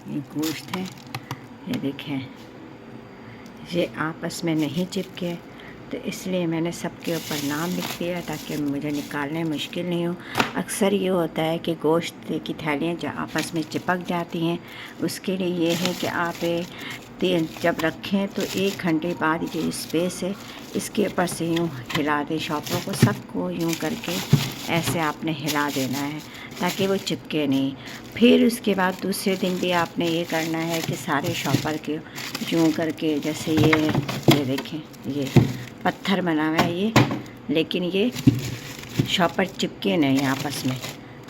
ये गोश्त है, ये देखें, ये आपस में नहीं चिपके, तो इसलिए मैंने सबके ऊपर नाम लिख दिया ताकि मुझे निकालने में मुश्किल नहीं हो। अक्सर ये होता है कि गोश्त की थैलियाँ जो आपस में चिपक जाती हैं, उसके लिए ये है कि आप जब रखें तो 1 घंटे बाद जो स्पेस है इसके ऊपर से यूँ हिला दें, शॉपर को सबको यूँ करके ऐसे आपने हिला देना है ताकि वो चिपके नहीं। फिर उसके बाद दूसरे दिन भी आपने ये करना है कि सारे शॉपर के यूँ करके, जैसे ये देखें, ये पत्थर बना हुआ है ये, लेकिन ये शॉपर चिपके नहीं आपस में।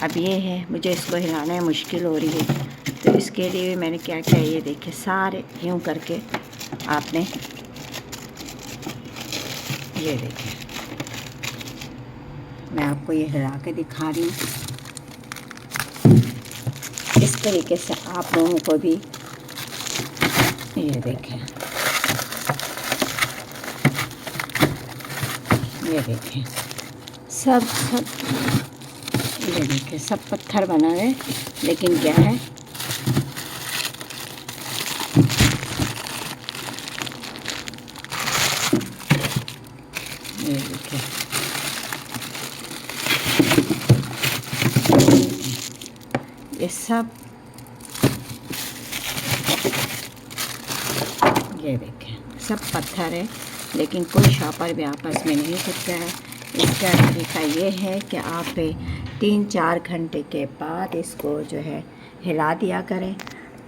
अब ये है, मुझे इसको हिलाने में मुश्किल हो रही है, तो इसके लिए मैंने क्या किया, ये देखिए सारे यूँ करके आपने, ये देखिए मैं आपको ये हिला के दिखा रही हूँ। इस तरीके से आप लोगों को भी, ये देखें, ये देखें सब ये देखिए सब पत्थर बना है, लेकिन क्या है, ये देखिए ये सब, ये देखें सब पत्थर है, लेकिन कोई शॉपर भी आपस में नहीं चिपका है। इसका तरीका ये है कि आप 3-4 घंटे के बाद इसको जो है हिला दिया करें।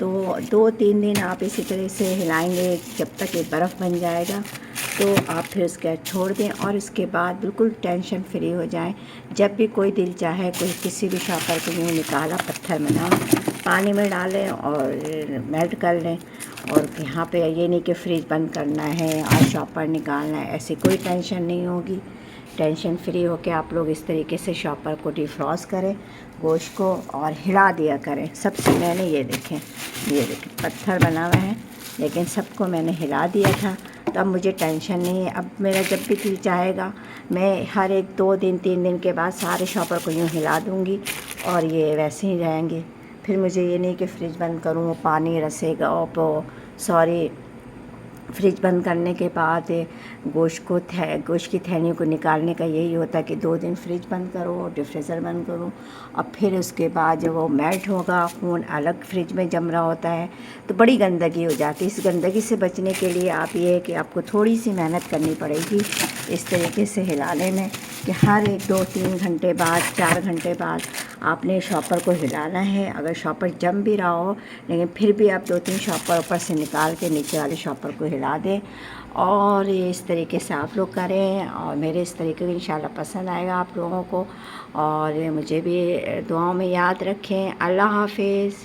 तो 2-3 दिन आप इसी तरह से हिलाएंगे जब तक ये बर्फ़ बन जाएगा, तो आप फिर उसके बाद छोड़ दें और इसके बाद बिल्कुल टेंशन फ्री हो जाएं। जब भी कोई दिल चाहे, कोई किसी भी शॉपर को यूँ निकाला, पत्थर बना, पानी में डालें और मेल्ट कर लें। और यहाँ पे ये नहीं कि फ्रिज बंद करना है और शॉपर निकालना है, ऐसी कोई टेंशन नहीं होगी। टेंशन फ्री होकर आप लोग इस तरीके से शॉपर को डिफ्रॉस्ट करें गोश्त को और हिला दिया करें। सबसे मैंने ये देखें पत्थर बना हुआ है, लेकिन सबको मैंने हिला दिया था, तो अब मुझे टेंशन नहीं है। अब मेरा जब भी दिल चाहेगा मैं हर एक 2 दिन 3 दिन के बाद सारे शॉपर को यूँ हिला दूँगी और ये वैसे ही रहेंगे। फिर मुझे ये नहीं कि फ्रिज बंद करूँ, पानी रसेगा और फ्रिज बंद करने के बाद गोश्त की थैलियों को निकालने का यही होता है कि 2 दिन फ्रिज बंद करो और डिफ्रीज़र बंद करो, और फिर उसके बाद जब वो मेल्ट होगा, खून अलग फ्रिज में जम रहा होता है, तो बड़ी गंदगी हो जाती है। इस गंदगी से बचने के लिए आप ये है कि आपको थोड़ी सी मेहनत करनी पड़ेगी इस तरीके से हिलाने में, कि हर एक 2-3 घंटे बाद, 4 घंटे बाद आपने शॉपर को हिलाना है। अगर शॉपर जम भी रहा हो, लेकिन फिर भी आप 2-3 शॉपर ऊपर से निकाल के नीचे वाले शॉपर को हिला दें। और ये इस तरीके से आप लोग करें और मेरे इस तरीके को इंशाल्लाह पसंद आएगा आप लोगों को। और मुझे भी दुआओं में याद रखें। अल्लाह हाफिज़।